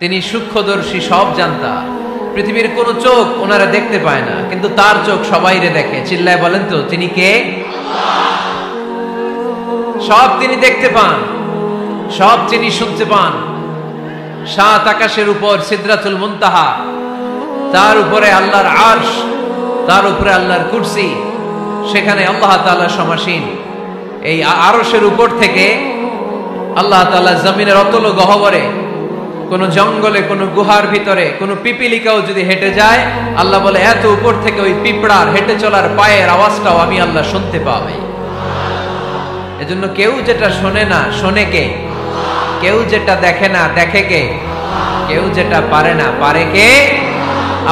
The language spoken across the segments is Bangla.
তিনি সূক্ষ্মদর্শী, সব জানতা। পৃথিবীর কোন চোখ ওনারা দেখতে পায় না, কিন্তু তার চোখ সবাইরে দেখে। চিল্লায় বলেন তো তিনি কে? সব তিনি দেখতে পান, সব তিনি শুনতে পান। সাত আকাশের উপর সিদরাতুল মুনতাহা, তার উপরে আল্লাহর আরশ, তার উপরে আল্লাহর কুরসি, সেখানে আল্লাহ তাআলা সমাসীন। এই আরশের উপর থেকে আল্লাহ তাআলা জমিনের অতল গহ্বরে, কোন জঙ্গলে, কোন গুহার ভিতরে কোন পিপিলিকাও যদি হেঁটে যায়, আল্লাহ বলে এত উপর থেকে ওই পিঁপড়ার হেঁটে চলার পায়ের আওয়াজটাও আমি আল্লাহ শুনতে পাই। এজন্য কেউ যেটা শোনে না শোনে কে? কেউ যেটা দেখে না দেখে কে? কেউ যেটা পারে না পারে কে?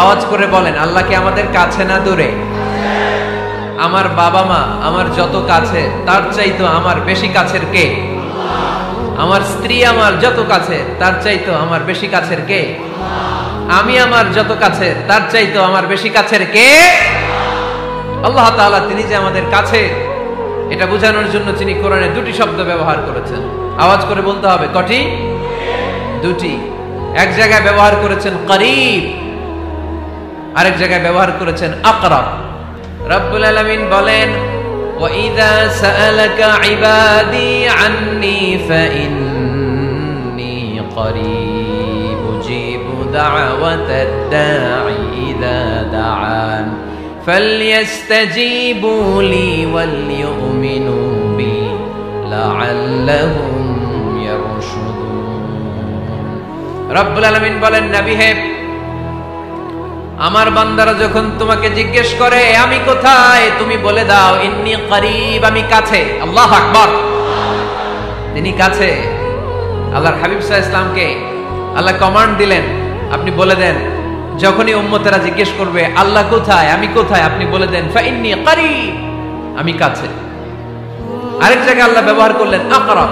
আওয়াজ করে বলেন, আল্লাহ কি আমাদের কাছে না দূরে? আমার বাবা মা আমার যত কাছে, তার চাইতো আমার বেশি কাছের কে? আমার স্ত্রী আমার যত কাছে, তার চাইতো আমার বেশি কাছের কে? আমি আমার যত কাছের, তার চাইতো আমার বেশি কাছের কে? আল্লাহ তাআলা তিনি যে আমাদের কাছে, এটা বোঝানোর জন্য তিনি কোরআনে দুটি শব্দ ব্যবহার করেছেন। আওয়াজ করে বলতে হবে, কটি? দুটি। এক জায়গায় ব্যবহার করেছেন করিব, আরেক জায়গায় ব্যবহার করেছেন আকরাব। রব্বুল আলামিন বলেন, وَإِذَا سَأَلَكَ عِبَادِي عَنِّي فَإِنِّي قَرِيبٌ أُجِيبُ دَعْوَةَ الدَّاعِ إِذَا دَعَانِ فَلْيَسْتَجِيبُوا لِي وَلْيُؤْمِنُوا بِي لَعَلَّهُمْ يَرْشُدُونَ। রব্বুল আলামিন বলেন, নবী হে, আমার বান্দারা যখন তোমাকে জিজ্ঞেস করে আমি কোথায়, তুমি বলে দাও ইন্নী করিব, আমি কাছে। আল্লাহু আকবার, তিনি কাছে। আল্লাহর হাবিব সাল্লাল্লাহু আলাইহি ওয়াসাল্লামকে আল্লাহ কমান্ড দিলেন, আপনি বলে দেন, যখনই উম্মতেরা জিজ্ঞেস করবে আল্লাহ কোথায়, আমি কোথায়, আপনি বলে দেন ফাইন্নী করিব, আমি কাছে। আরেক জায়গায় আল্লাহ ব্যবহার করলেন আকরাব,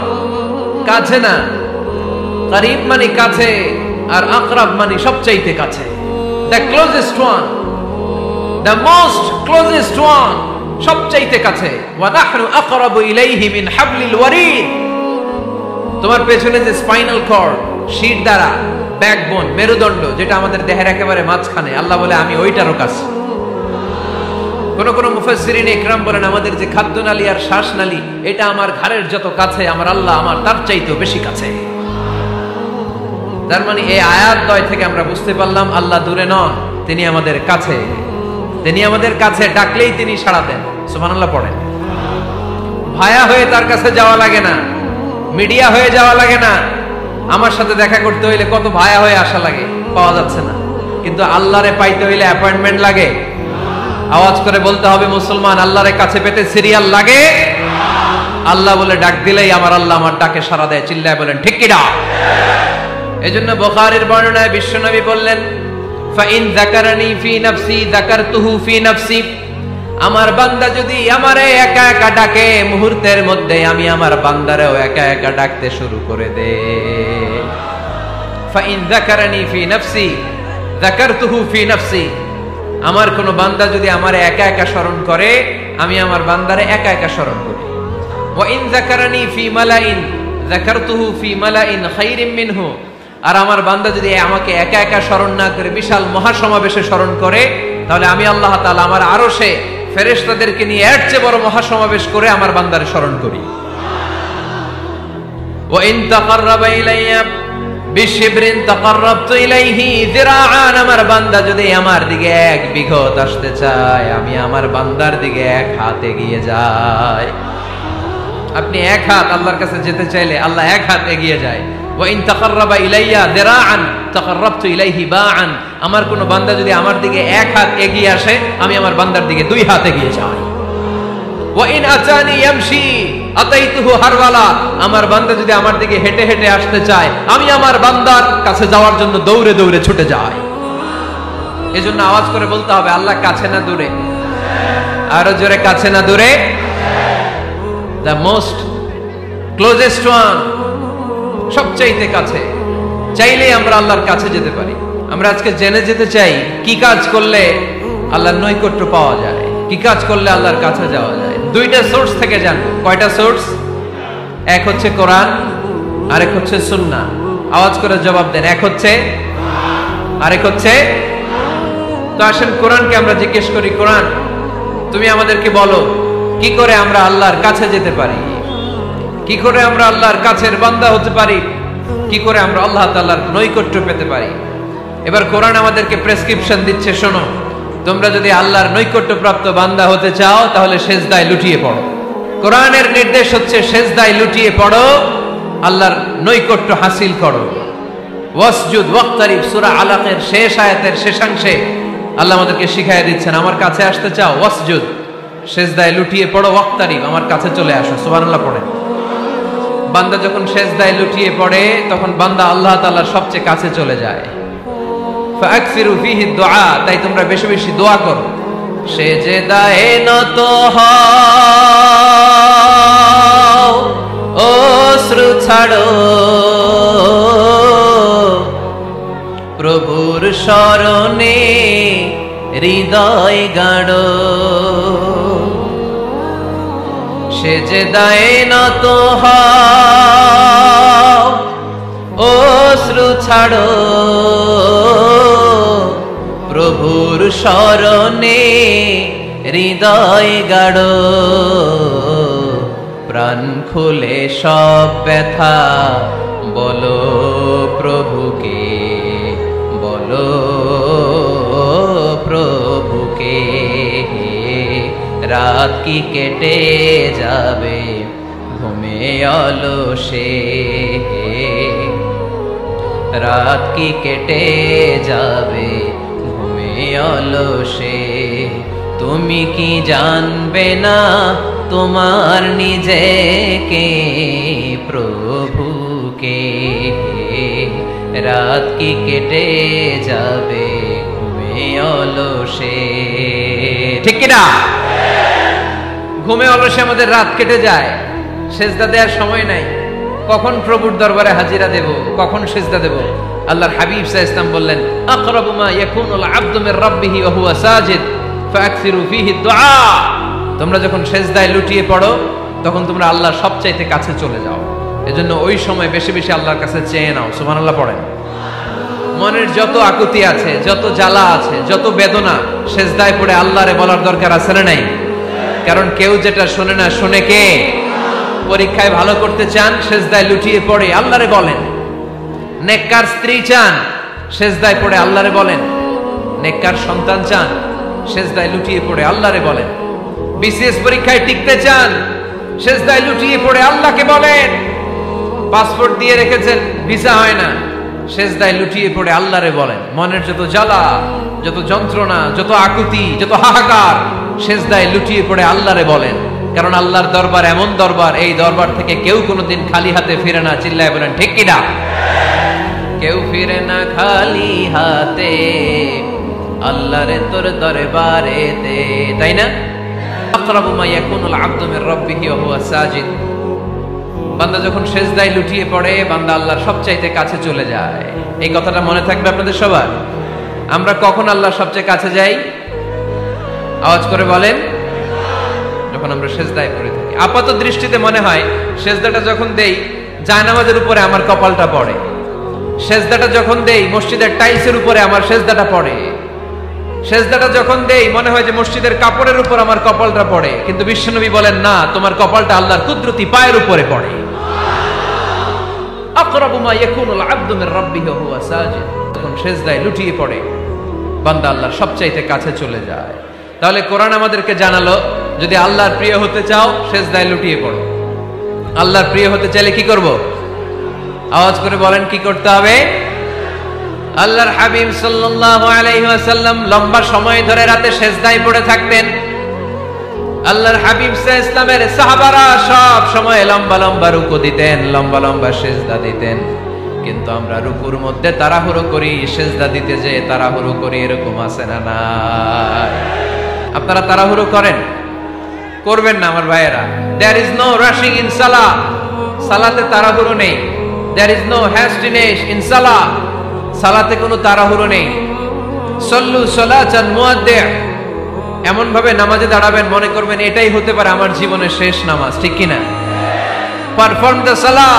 কাছে না। করিব মানে কাছে, আর আকরাব মানে সবচাইতে কাছে। The closest one, the most closest one, সবচাইতে কাছে। ওয়া নাহনু আকরাবু ইলাইহি মিন হাবলিল ওয়ারিদ। তোমার পেছনে যে স্পাইনাল কর্ড, শির দ্বারা, ব্যাকবোন, মেরুদণ্ড, যেটা আমাদের দেহের একেবারে মাঝখানে, আল্লাহ বলে আমি ওইটারও কাছে। কোন কোন মুফাসসিরিন ইকরাম বলেন, আমাদের যে খাদ্যনালী আর শ্বাসনালী, এটা আমার ঘাড়ের যত কাছে, আমার আল্লাহ আমার তার চাইতেও বেশি কাছে। তার মানে এই আয়াত দ্বয় থেকে আমরা বুঝতে পারলাম আল্লাহ দূরে নন, তিনি আমাদের কাছে। তিনি আমাদের কাছে, ডাকলেই তিনি সাড়া দেন। সুবহানাল্লাহ পড়েন। ভায়া হয়ে তার কাছে যাওয়া লাগে না, মিডিয়া হয়ে যাওয়া লাগে না। আমার সাথে দেখা করতে হইলে কত ভায়া হয়ে আসা লাগে, পাওয়া যাচ্ছে না। কিন্তু আল্লাহরে পাইতে হইলে অ্যাপয়েন্টমেন্ট লাগে। আওয়াজ করে বলতে হবে মুসলমান, আল্লাহরে কাছে পেতে সিরিয়াল লাগে। আল্লাহ বলে ডাক দিলেই আমার আল্লাহ আমার ডাকে সাড়া দেয়। চিল্লায় বলেন ঠিক কি না? এজন্য বুখারীর বর্ণনায় বিশ্বনবী বললেন, ফাইন যাকারানি ফি নাফসি যাকারতুহু ফি নাফসি। আমার বান্দা যদি আমারে একা একা ডাকে, মুহূর্তের মধ্যে আমি আমার বান্দারেও একা একা ডাকতে শুরু করে দে। ফাইন যাকারানি ফি নাফসি যাকারতুহু ফি নাফসি। আমার কোন বান্দা যদি আমারে একা একা স্মরণ করে, আমি আমার বান্দারে একা একা স্মরণ করি। ওয়া ইন যাকারানি ফি মালাইন যাকারতুহু ফি মালাইন খায়রিম মিনহু। আর আমার বান্দা যদি আমাকে একা একা স্মরণ না করে বিশাল মহাসমাবেশে স্মরণ করে, তাহলে আমি আল্লাহ তাআলা আমার আরশে ফেরেশতাদেরকে নিয়ে এর চেয়ে বড় মহাসমাবেশ করে আমার বান্দারে স্মরণ করি। ওয়া ইন তাকাররাবা ইলাইয়া বিশিবরিন তাকাররাবতু ইলাইহি যিরাআন। আমার বান্দা যদি আমার দিকে এক বিঘত আসতে চায়, আমি আমার বান্দার দিকে এক হাত এগিয়ে যাই। আপনি এক হাত আল্লাহর কাছে যেতে চাইলে আল্লাহ এক হাত এগিয়ে যায়। ওয়াইন তাকাররাবা ইলাইয়া যিরাআন তাকাররাবতু ইলাইহি বাআন। আমার কোন বান্দা যদি আমার দিকে এক হাত এগিয়ে আসে, আমি আমার বান্দার দিকে দুই হাত এগিয়ে যাই। ওয়াইন আতানি ইয়ামশি আতাইতুহু হারওয়ালা। আমার বান্দা যদি আমার দিকে হেঁটে হেঁটে আসতে চায়, আমি আমার বান্দার কাছে যাওয়ার জন্য দৌড়ে দৌড়ে ছুটে যাই। এজন্য আওয়াজ করে বলতে হবে, আল্লাহ কাছে না দূরে? আরো জোরে, কাছে না দূরে? The most closest one, সবচাইতে কাছে। চাইলেই আমরা আল্লাহর কাছে যেতে পারি। আমরা আজকে জেনে যেতে চাই কি কাজ করলে আল্লাহর নৈকট্য পাওয়া যায়, কি কাজ করলে আল্লাহর কাছে যাওয়া যায়। দুইটা সোর্স থেকে জানবো। কয়টা সোর্স? এক হচ্ছে কোরআন, আরেক হচ্ছে সুন্নাহ। আওয়াজ করে জবাব দেন। এক হচ্ছে, আরেক হচ্ছে। তো আসেন কোরআনকে আমরা জিজ্ঞেস করি, কোরআন তুমি আমাদেরকে বলো কি করে আমরা আল্লাহর কাছে যেতে পারি, কি করে আমরা আল্লাহর কাছের বান্দা হতে পারি, কি করে আমরা আল্লাহ তাআলার নৈকট্য পেতে পারি। এবার কোরআন আমাদেরকে প্রেসক্রিপশন দিচ্ছে, শোনো, তোমরা যদি আল্লাহর নৈকট্য প্রাপ্ত বান্দা হতে চাও তাহলে সিজদায় লুটিয়ে পড়ো। কোরআনের নির্দেশ হচ্ছে সিজদায় লুটিয়ে পড়ো, আল্লাহর নৈকট্য হাসিল করো। ওয়াসজুদ ওয়াক্তারিব, সূরা আলাকের শেষ আয়াতের শেষাংশে আল্লাহ আমাদেরকে শিখাইয়া দিচ্ছেন, আমার কাছে আসতে চাও, ওয়াসজুদ, সিজদায় লুটিয়ে পড়ো, ওয়াক্তারিব, আমার কাছে চলে আসো। সুবহানাল্লাহ পড়েন। বান্দা যখন সিজদায় লুটিয়ে পড়ে তখন বান্দা আল্লাহ তাআলার সবচেয়ে কাছে চলে যায়। ফাকসিরু ফিহি দুআ, তাই তোমরা বেশি বেশি দোয়া করো। সিজদায়ে নত হও, অশ্রু ছাড়ো, প্রভুর শরণে হৃদয় গাড়ো। সিজদায়ে নত হও, অশ্রু ছাড়ো, প্রভুর শরণে হৃদয় গাড়ো। প্রাণ খুলে সব ব্যথা বলো প্রভুকে, বলো প্রভুকে। রাত কি কেটে যাবে ঘুমে অলসে, রাত কি কেটে যাবে ঘুমে অলসে। তুমি কি জানবে না তোমার নিজেকে প্রভুকে, রাত কি কেটে যাবে ঘুমে অলসে। ঠিক কিনা? ঘুমে অলসে আমাদের রাত কেটে যায়, সিজদা দেওয়ার সময় নাই। কখন প্রভুর দরবারে হাজিরা দেব, কখন সিজদা দেব? আল্লাহর হাবিব সাল্লাল্লাহু আলাইহি ওয়াসাল্লাম বললেন, আকরাবু মা ইয়াকুনুল আবদু মির রাব্বিহি ওয়া হুয়া সাজিদ ফাকসিরু ফিহি দুআ। তোমরা যখন সিজদায় লুটিয়ে পড়ো তখন তোমরা আল্লাহর সবচাইতে কাছে চলে যাও। এজন্য ওই সময় বেশি বেশি আল্লাহর কাছে চেয়ে নাও। সুবহানাল্লাহ পড়েন। মনের যত আকুতি আছে, যত জ্বালা আছে, যত বেদনা, সিজদায় পড়ে আল্লাহরে বলার দরকার আছে না নাই? কারণ কেউ যেটা শোনে না, শোনে কে? পরীক্ষায় ভালো করতে চান, সিজদায় লুটিয়ে পড়ে আল্লাহরে বলেন। নেককার স্ত্রী চান, সিজদায় পড়ে আল্লাহরে বলেন। নেককার সন্তান চান, সিজদায় লুটিয়ে পড়ে আল্লাহরে বলেন। বিসিএস পরীক্ষায় টিকতে চান, সিজদায় লুটিয়ে পড়ে আল্লাহকে বলেন। পাসপোর্ট দিয়ে রেখেছেন, ভিসা হয় না, সিজদায় লুটিয়ে পড়ে আল্লাহরে বলেন। মনের যত জ্বালা, যত যন্ত্রণা, যত আকুতি, যত হাহাকার, সিজদায় লুটিয়ে পড়ে আল্লাহরে বলেন। কারণ আল্লাহর দরবার এমন দরবার, এই দরবার থেকে কেউ কোনোদিন খালি হাতে ফিরে না। চিল্লায় বলেন ঠিক কিনা? কেউ ফিরে না খালি হাতে আল্লাহরে তোর দরবারেতে, তাই না? আকরাবু মা ইয়াকুনুল আবদু মির রাব্বিহি ওয়া হুয়া সাজিদ। বান্দা যখন সিজদায় লুটিয়ে পড়ে বান্দা আল্লাহর সবচাইতে কাছে চলে যায়। এই কথাটা মনে থাকবে আপনাদের সবার। আমরা কখন আল্লাহর সবচেয়ে কাছে যাই? আওয়াজ করে বলেন। যখন আমরা সিজদায় পড়ে থাকি। আপাত দৃষ্টিতে মনে হয় সিজদাটা যখন দেই জায়নামাজের উপরে আমার কপালটা পড়ে, সিজদাটা যখন দেই মসজিদের টাইলসের উপরে আমার সিজদাটা পড়ে, সিজদাটা যখন দেই মনে হয় যে মসজিদের কাপড়ের উপর আমার কপালটা পড়ে। কিন্তু বিশ্বনবী বলেন না, তোমার কপালটা আল্লাহর কুদরতি পায়ের উপরে পড়ে। আকরাবু মা ইয়াকুনুল আবদু মির রাব্বিহি ওয়া হুয়া সাজিদ। যখন সিজদায় লুটিয়ে পড়ে বান্দা আল্লাহর সবচাইতে কাছে চলে যায়। তাহলে কোরআন আমাদেরকে জানালো, যদি আল্লাহর প্রিয় হতে চাও সিজদায় লুটিয়ে পড়ো। আল্লাহর প্রিয় হতে চাইলে কি করব? আওয়াজ করে বলেন কি করতে হবে? আল্লাহর হাবিব সাল্লাল্লাহু আলাইহি ওয়াসাল্লাম লম্বা সময় ধরে রাতে সিজদায় পড়ে থাকতেন। আল্লাহর হাবিব সাল্লাল্লাহু আলাইহি ওয়াসাল্লামের সাহাবারা সব সময় লম্বা লম্বা রুকু দিতেন, লম্বা লম্বা সিজদা দিতেন। কিন্তু আমরা রুকুর মধ্যে তাড়াহুড়ো করি, সিজদা দিতে যে তাড়াহুড়ো করি, এরকম আছে না নাই? আপনারা তাড়াহুড়ো করেন? করবেন না আমার ভাইয়েরা। There is no rushing in salah. সালাতে তাড়াহুড়ো নেই। There is no hastiness in salah. সালাতে কোনো তাড়াহুড়ো নেই। সল্লু সালাতান মুআদ্দি', এমন ভাবে নামাজে দাঁড়াবেন মনে করবেন এটাই হতে পারে আমার জীবনের শেষ নামাজ। ঠিক কি না? Perform the salah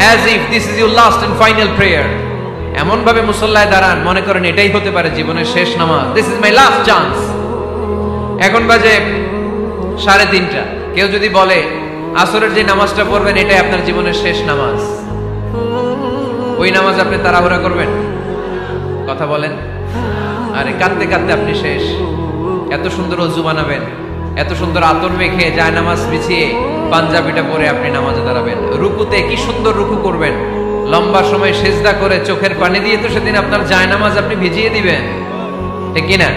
as if this is your last and final prayer. এমন ভাবে মুসল্লায় দাঁড়ান মনে করেন এটাই হতে পারে জীবনের শেষ নামাজ, this is my last chance. এখন বাজে 3:30। কেউ যদি বলে আসরের যে নামাজটা পড়বেন এটাই আপনার জীবনের শেষ নামাজ, ওই নামাজ আপনি তাড়াহুড়া করবেন? কথা বলেন। আরে কাঁদতে কাঁদতে আপনি শেষ। এত সুন্দর ওযু বানাবেন, এত সুন্দর আতর মেখে যায় নামাজ বিছিয়ে পাঞ্জাবিটা পরে আপনি নামাজে দাঁড়াবেন। রুকুতে কি সুন্দর রুকু করবেন, লম্বা সময় সিজদা করে চোখের পানি দিয়ে তো সেদিন আপনার যায় নামাজ আপনি ভিজিয়ে দিবেন, ঠিক কিনা?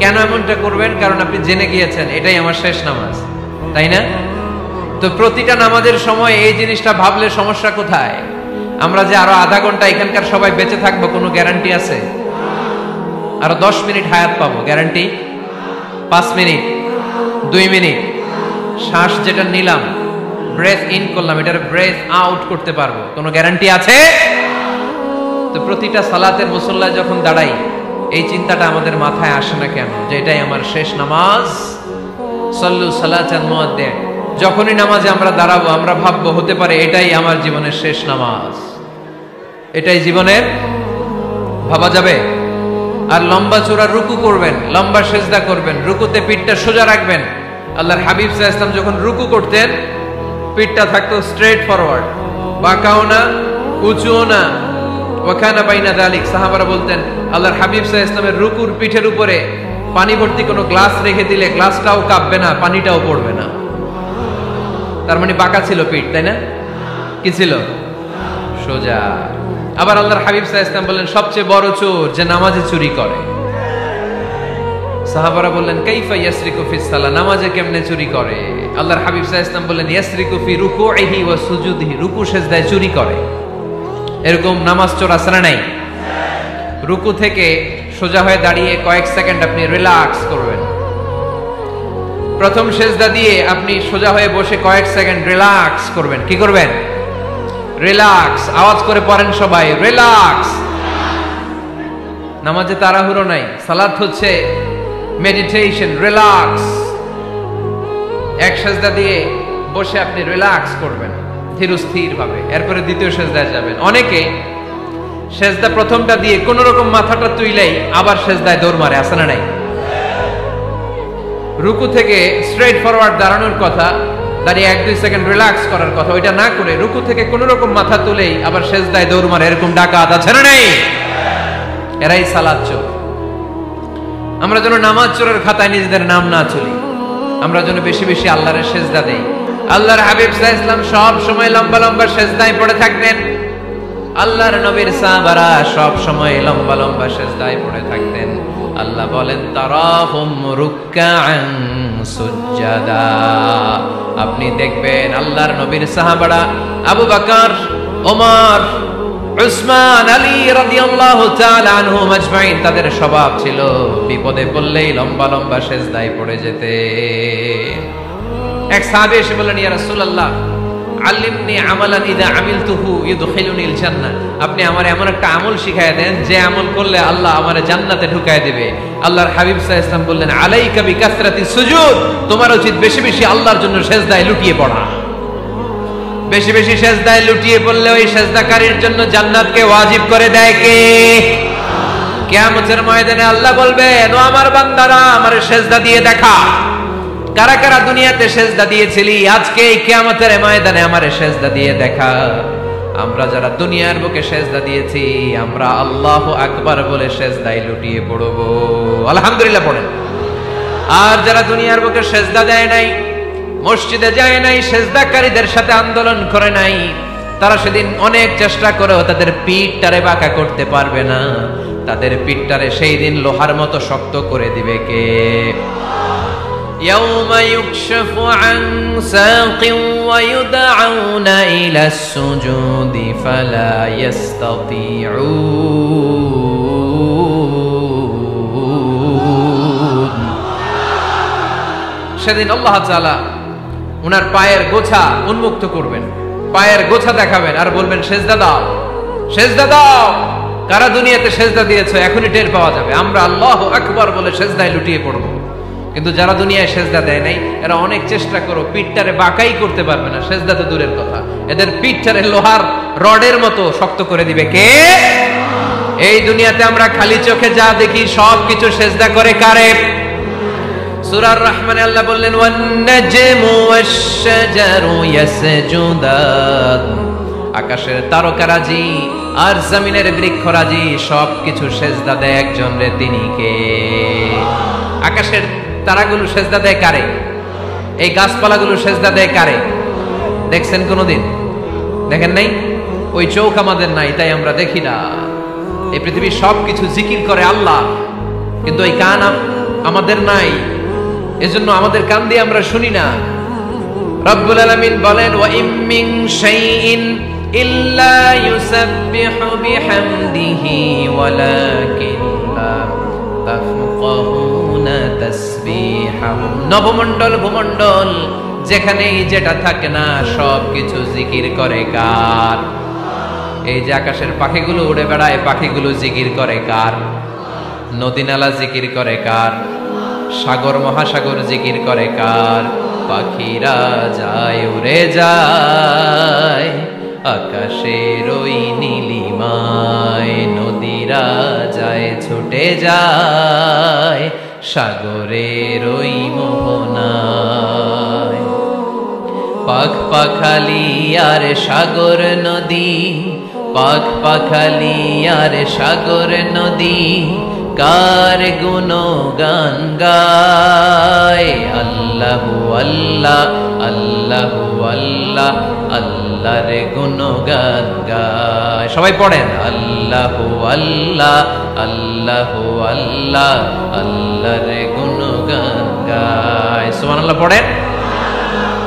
কেন এমনটা করবেন? কারণ আপনি জেনে গিয়েছেন এটাই আমার শেষ নামাজ, তাই না? তো প্রতিটা নামাজের সময় এই জিনিসটা ভাবলে সমস্যা কোথায়? আমরা যে আরো আধা ঘন্টা এখানকার সবাই বেঁচে থাকবো কোনো গ্যারান্টি আছে? আরো 10 মিনিট হায়াত পাবো, গ্যারান্টি? 5 মিনিট, 2 মিনিট, শ্বাস যেটা নিলাম, ব্রেথ ইন করলাম, এটার ব্রেথ আউট করতে পারবো, কোনো গ্যারান্টি আছে? তো প্রতিটা সালাতের মুসল্লায় যখন দাঁড়াই এই চিন্তাটা আমাদের মাথায় আসে না কেন যে এটাই আমার শেষ নামাজ? সাল্লু সালাতান মুআদ্দিন। যখনই নামাজে আমরা দাঁড়াবো আমরা ভাববো হতে পারে এটাই আমার জীবনের শেষ নামাজ, এটাই জীবনের, ভাবা যাবে? আর লম্বা চূড়া রুকু করবেন, লম্বা সেজদা করবেন, রুকুতে পিঠটা সোজা রাখবেন। আল্লাহর হাবিব সাল্লাল্লাহু আলাইহি ওয়াসাল্লাম যখন রুকু করতেন পিঠটা থাকতো স্ট্রেট ফরওয়ার্ড, বাঁকাও না উঁচুও না, ওয়াকানা বাইনা যালিক। সাহাবারা বলতেন আল্লাহর হাবিব সাল্লাল্লাহু আলাইহি ওয়াসাল্লামের রুকুর পিঠের উপরে পানি ভর্তি কোনো গ্লাস রেখে দিলে গ্লাসটাও কাঁপবে না, পানিটাও পড়বে না। তার মানে বাঁকা ছিল পিঠ, তাই না? কি ছিল? সোজা। আবার আল্লাহর হাবিব সাল্লাল্লাহু আলাইহি ওয়াসাল্লাম বললেন সবচেয়ে বড় চোর যে নামাজে চুরি করে। সাহাবারা বললেন কাইফা ইয়াসরিকু ফিস সালাহ, নামাজে কেমনে চুরি করে? আল্লাহর হাবিব সাল্লাল্লাহু আলাইহি ওয়াসাল্লাম বললেন ইয়াসরিকু ফি রুকুইহি ওয়া সুজুদিহি, রুকু সেজদায় চুরি করে। এরকম নামাজ চোর আছে না নাই? রুকু থেকে সোজা হয়ে দাঁড়িয়ে কয়েক সেকেন্ড আপনি রিল্যাক্স করবেন। প্রথম সেজদা দিয়ে আপনি সোজা হয়ে বসে কয়েক সেকেন্ড রিল্যাক্স করবেন। কি করবেন? রিল্যাক্স। আওয়াজ করে পড়েন সবাই, রিল্যাক্স। নামাজে তাড়াহুড়ো নাই, সালাত হচ্ছে মেডিটেশন, রিল্যাক্স। এক সেজদা দিয়ে বসে আপনি রিল্যাক্স করবেন ধীরস্থির ভাবে, এরপরে দ্বিতীয় সেজদায় যাবেন। অনেকে সেজদা প্রথমটা দিয়ে কোন রকম মাথাটা তুইলেই আবার সেজদায় দৌড় মারে, আছে না নাই? রুকু থেকে স্ট্রেট ফরওয়ার্ড দাঁড়ানোর কথা, দাঁড়িয়ে 1-2 সেকেন্ড রিল্যাক্স করার কথা, ওইটা না করে রুকু থেকে কোন রকম মাথা তুলেই আবার সেজদায় দৌড় মারে, এরকম ডাকাত আছে না নাই? এরাই সালাত চোর। আমরা যেন নামাজ চোরের খাতায় নিজেদের নাম না চলি, আমরা যেন বেশি বেশি আল্লাহর সেজদা দেই। আল্লাহর হাবিব সাল্লাল্লাহু আলাইহি ওয়াসাল্লাম সব সময় লম্বা লম্বা সেজদায় পড়ে থাকতেন। আল্লাহর নবীর সাহাবারা সব সময় লম্বা লম্বা সেজদায় পড়ে থাকতেন। আল্লাহ বলেন তারাহুম রুকআন সুজদা, আপনি দেখবেন আল্লাহর নবীর সাহাবারা আবু বকর, ওমর, উসমান, আলী রাদিয়াল্লাহু তাআলা আনহুম আজমাইন, তাদের স্বভাব ছিল বিপদে পড়লেই লম্বা লম্বা সেজদায় পড়ে যেতে। এক সাহাবী এসে বললেন ইয়া রাসূলুল্লাহ আল্লিমনি আমালান ইযা আমিলতুহু ইউদখিলুনিল জান্নাহ, আপনি আমারে এমন একটা আমল শিখায় দেন যে আমল করলে আল্লাহ আমারে জান্নাতে ঢুকায় দিবে। আল্লাহর হাবিব সাল্লাল্লাহু আলাইহি ওয়াসাল্লাম বললেন আলাইকা বিকাসরাতিস সুজুদ, তোমার উচিত বেশি বেশি আল্লাহর জন্য সেজদায় লুটিয়ে পড়া। বেশি বেশি সেজদায় লুটিয়ে পড়লে ওই সেজদাকারীর জন্য জান্নাতকে ওয়াজিব করে দেয় কে? কিয়ামতের ময়দানে আল্লাহ বলবেন ও আমার বান্দারা আমারে সেজদা দিয়ে দেখা, কারা কারা দুনিয়াতে সেজদা দিয়েছিলি, আজকে এই কিয়ামতের ময়দানে আমারে সেজদা দিয়ে দেখা। আমরা যারা দুনিয়ার বুকে সেজদা দিয়েছি আমরা আল্লাহু আকবার বলে সেজদায় লুটিয়ে পড়ব, আলহামদুলিল্লাহ পড়েন। আর যারা দুনিয়ার বুকে সেজদা দেয় নাই, মসজিদে যায় নাই, সেজদাকারীদের সাথে আন্দোলন করে নাই, তারা সেদিন অনেক চেষ্টা করেও তাদের পিঠটারে বাঁকা করতে পারবে না। তাদের পিঠটারে সেই দিন লোহার মতো শক্ত করে দিবে কে? يوم يكشف عن ساق ويدعون إلى السجود فلا يستطيعون। সেদিন আল্লাহ তাআলা উনার পায়ের গোছা উন্মুক্ত করবেন, পায়ের গোছা দেখাবেন আর বলবেন সেজদা দাও, সেজদা দাও। কারা দুনিয়াতে সেজদা দিয়েছো এখনই টের পাওয়া যাবে। আমরা আল্লাহু আকবার বলে সেজদায় লুটিয়ে পড়ব। কিন্তু যারা দুনিয়ায় সেজদা দেয় নাই এরা অনেক চেষ্টা করো পিঠটারে বাঁকাই করতে পারবে না, সেজদা তো দূরের কথা, এদের পিঠটারে লোহার রডের মতো শক্ত করে দিবে কে? এই দুনিয়াতে আমরা খালি চোখে যা দেখি সব কিছু সেজদা করে কারে? সূরা রহমানে আল্লাহ বললেন ওয়ান নাজমু ওয়াশ-শাজারু ইয়াসজুদান, আকাশের তারকারাজি আর জমিনের বৃক্ষরাজি সবকিছু সেজদা দেয় একজন রে, তিনি কে? আকাশের তারাগুলো সেজদা দেয় কারে? এই গাছপালাগুলো সেজদা দেয় কারে? দেখছেন কোনদিন? দেখেন নাই? ওই চোখ আমাদের নাই তাই আমরা দেখি না। এই পৃথিবীর সবকিছু জিকির করে আল্লাহ, কিন্তু ওই কান আমাদের নাই, এজন্য আমাদের কান দিয়ে আমরা শুনি না। রব্বুল আলামিন বলেন ওয়া ইম মিন শাইইন ইল্লা ইউসাব্বিহু বিহামদিহি ওয়ালাকিন লা তাফকাহুনা তাসবিহাহুম। নবমণ্ডল ভূমণ্ডল যেখানেই যেটা থাকে না সবকিছু জিকির করে কার? এই যে আকাশের পাখিগুলো উড়ে বেড়ায়, পাখিগুলো জিকির করে কার? নদী নালা জিকির করে কার? সাগর মহাসাগর জিকির করে কার? পাখিরা যায় উড়ে যায় আকাশের ওই নীলিমায়, নদীরা যায় ছুটে যায় সাগরের ওই মোহনায়। পাখ পাখালি আর সাগর নদী, পাখ পাখালি আর সাগর নদী কার গুণগান গায়? আল্লাহু আল্লাহ আল্লাহু আল্লাহ আল্লাহর গুণগান গায়। সবাই পড়েন আল্লাহু আল্লাহ আল্লাহু আল্লাহ আল্লাহর গুণগান গায়। সুবহানাল্লাহ পড়েন।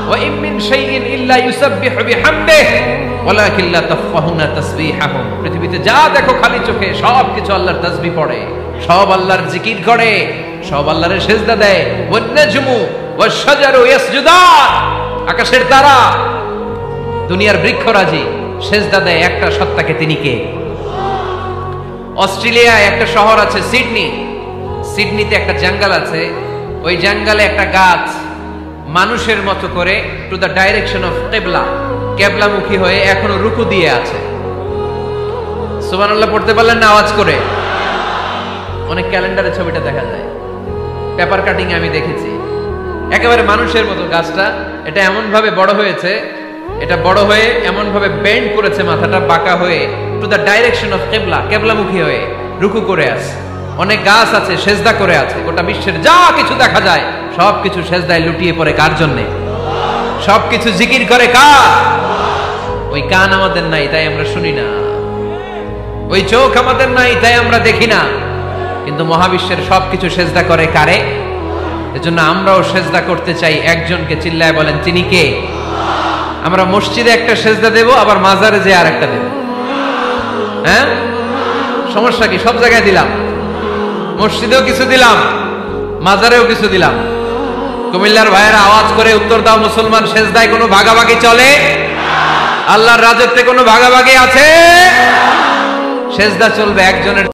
ওয়া ইম মিন শাইইন ইল্লা ইউসাব্বিহু বিহামদিহি ওয়ালাকিন লা তাফকাহুনা তাসবিহাহুম। পৃথিবীতে যা দেখো খালি চোখে সবকিছু আল্লাহর তাসবিহ পড়ে, সব আল্লাহর জিকির করে, সব আল্লাহর সিজদা দেয়। ওয়ান নাজমু ওয়াশ-শাজারু ইয়াসজুদান, আকাশের তারা দুনিয়ার বৃক্ষরাজি সিজদা দেয় একটা সত্তাকে, তিনি কে? অস্ট্রেলিয়ায় একটা শহর আছে সিডনি, সিডনিতে একটা জঙ্গল আছে, ওই জঙ্গলে একটা গাছ মানুষের মতো করে টু দ্য ডাইরেকশন অফ কিবলা, কিবলামুখী হয়ে এখনো রুকু দিয়ে আছে। সুবহানাল্লাহ পড়তে পারলেন না আওয়াজ করে? অনেক ক্যালেন্ডারে ছবিটা দেখা যায়, পেপার কাটিং আমি দেখেছি, একেবারে মানুষের মতো গাছটা। এটা এমন ভাবে বড় হয়েছে, এটা বড় হয়ে এমন ভাবে বেন্ড করেছে, মাথাটা বাঁকা হয়ে টু দ্য ডাইরেকশন অফ কিবলা, কিবলামুখী হয়ে রুকু করে আছে। অনেক গাছ আছে সেজদা করে আছে। গোটা বিশ্বের যা কিছু দেখা যায় সবকিছু সেজদায় লুটিয়ে পড়ে কার জন্য? সবকিছু জিকির করে কার? ওই কান আমাদের নাই তাই আমরা শুনি না, ওই চোখ আমাদের নাই তাই আমরা দেখি না, কিন্তু মহাবিশ্বের সবকিছু সেজদা করে কারে? এজন্য আমরাও সেজদা করতে চাই একজনকে। চিল্লায় বলেন তিনি কে? আমরা মসজিদে একটা সেজদা দেব, আবার মাজারে যে আর একটা দেব। হ্যাঁ, সমস্যা কি? সব জায়গায় দিলাম, মসজিদেও কিছু দিলাম, মাজারেও কিছু দিলাম। কুমিল্লার ভাইয়েরা আওয়াজ করে উত্তর দাও, মুসলমান সেজদায় কোনো ভাগাভাগি চলে? আল্লাহর রাজত্বে কোনো ভাগাভাগি আছে? সেজদা চলবে একজনের।